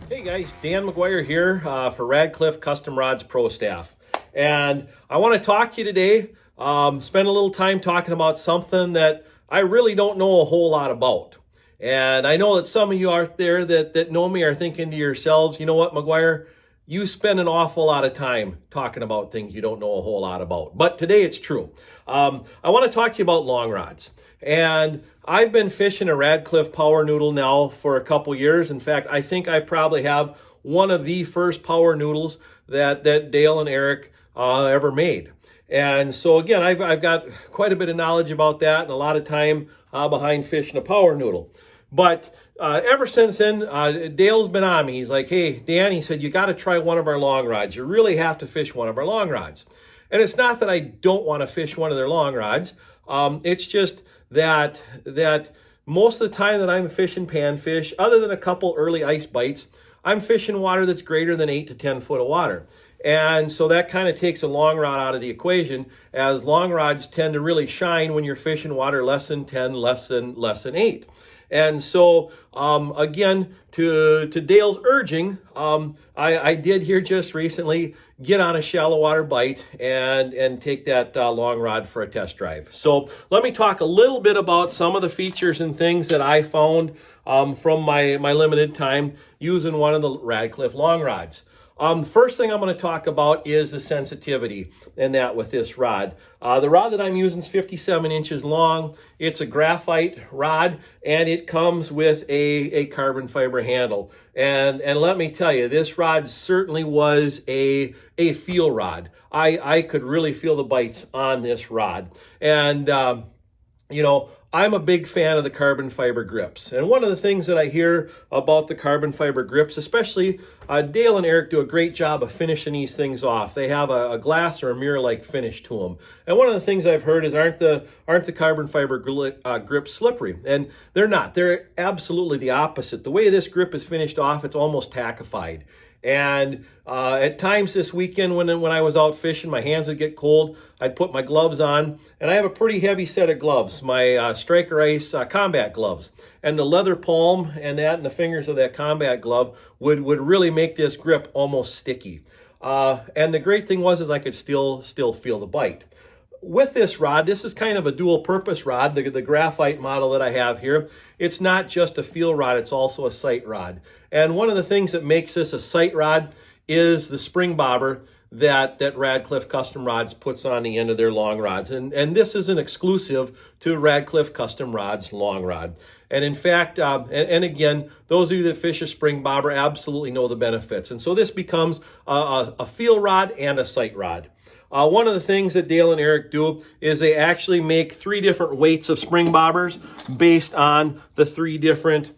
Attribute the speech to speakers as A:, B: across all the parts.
A: Hey guys, Dan McGuire here for Radcliffe Custom Rods Pro Staff. And I want to talk to you today, spend a little time talking about something that I really don't know a whole lot about. And I know that some of you out there that know me are thinking to yourselves, you know what, McGuire, you spend an awful lot of time talking about things you don't know a whole lot about. But today it's true. I want to talk to you about long rods. And I've been fishing a Radcliffe Power Noodle now for a couple years. In fact, I think I probably have one of the first Power Noodles that Dale and Eric ever made. And so again, I've got quite a bit of knowledge about that and a lot of time behind fishing a Power Noodle. But ever since then, Dale's been on me. He's like, hey, Dan, he said, you got to try one of our long rods. You really have to fish one of our long rods. And it's not that I don't want to fish one of their long rods. It's just that most of the time that I'm fishing panfish, other than a couple early ice bites, I'm fishing water that's greater than 8 to 10 foot of water. And so that kind of takes a long rod out of the equation, as long rods tend to really shine when you're fishing water less than 10, less than 8. And so, again, to Dale's urging, I did here just recently get on a shallow water bite and take that long rod for a test drive. So let me talk a little bit about some of the features and things that I found from my limited time using one of the Radcliffe long rods. First thing I'm going to talk about is the sensitivity and that with this rod. The rod that I'm using is 57 inches long. It's a graphite rod and it comes with a carbon fiber handle. And let me tell you, this rod certainly was a feel rod. I could really feel the bites on this rod. And, you know, I'm a big fan of the carbon fiber grips. And one of the things that I hear about the carbon fiber grips, especially Dale and Eric do a great job of finishing these things off. They have a glass or a mirror-like finish to them. And one of the things I've heard is aren't the carbon fiber grips slippery? And they're not. They're absolutely the opposite. The way this grip is finished off, it's almost tackified. And at times this weekend when I was out fishing, my hands would get cold. I'd put my gloves on, and I have a pretty heavy set of gloves, my Striker Ice combat gloves. And the leather palm and the fingers of that combat glove would really make this grip almost sticky. And the great thing was I could still feel the bite. With this rod, this is kind of a dual purpose rod, the graphite model that I have here. It's not just a feel rod, it's also a sight rod. And one of the things that makes this a sight rod is the spring bobber that Radcliffe Custom Rods puts on the end of their long rods. And this is an exclusive to Radcliffe Custom Rods long rod. And in fact, and again, those of you that fish a spring bobber absolutely know the benefits. And so this becomes a feel rod and a sight rod. One of the things that Dale and Eric do is they actually make 3 different weights of spring bobbers based on the three different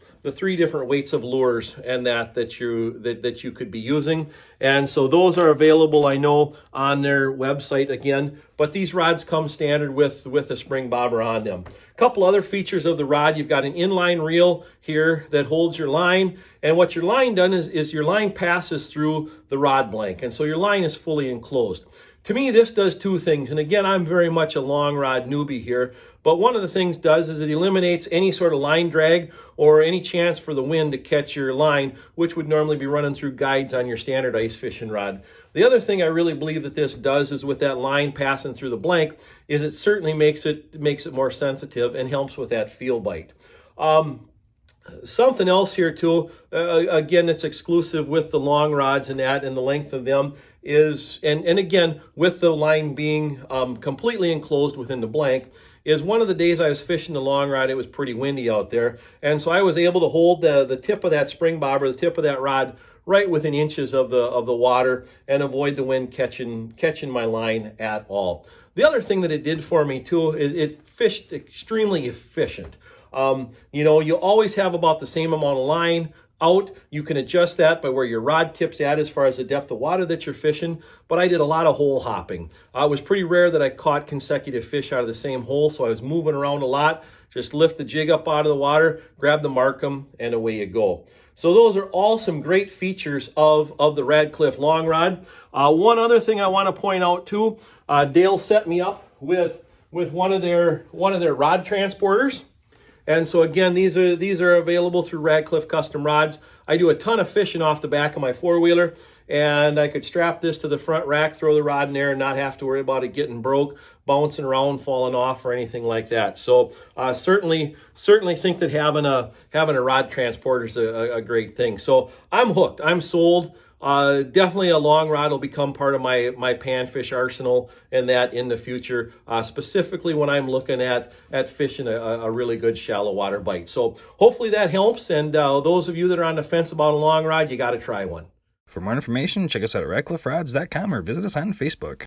A: weights of lures and that you could be using. And so those are available, I know, on their website again, but these rods come standard with a spring bobber on them. A couple other features of the rod: you've got an inline reel here that holds your line, and what your line does is your line passes through the rod blank, and so your line is fully enclosed. To me, this does 2 things, and again, I'm very much a long rod newbie here, but one of the things does is it eliminates any sort of line drag or any chance for the wind to catch your line, which would normally be running through guides on your standard ice fishing rod. The other thing I really believe that this does is with that line passing through the blank, is it certainly makes it more sensitive and helps with that feel bite. Something else here too, again, that's exclusive with the long rods and the length of them is, and again, with the line being completely enclosed within the blank, is one of the days I was fishing the long rod, it was pretty windy out there. And so I was able to hold the tip of that spring bobber, the tip of that rod, right within inches of the water and avoid the wind catching my line at all. The other thing that it did for me too is it fished extremely efficient. You know, you always have about the same amount of line out. You can adjust that by where your rod tip's at as far as the depth of water that you're fishing, but I did a lot of hole hopping. It was pretty rare that I caught consecutive fish out of the same hole, so I was moving around a lot. Just lift the jig up out of the water, grab the markham, and away you go. So those are all some great features of the Radcliffe long rod. One other thing I want to point out too, Dale set me up with one of their rod transporters. And so again, these are available through Radcliffe Custom Rods. I do a ton of fishing off the back of my four-wheeler, and I could strap this to the front rack, throw the rod in there, and not have to worry about it getting broke, bouncing around, falling off, or anything like that. So certainly think that having a rod transporter is a great thing. So I'm hooked. I'm sold. Definitely a long rod will become part of my panfish arsenal, and that in the future, specifically when I'm looking at fishing a really good shallow water bite. So hopefully that helps, and those of you that are on the fence about a long rod, you got to try one.
B: For more information, check us out at radclifferods.com or visit us on Facebook.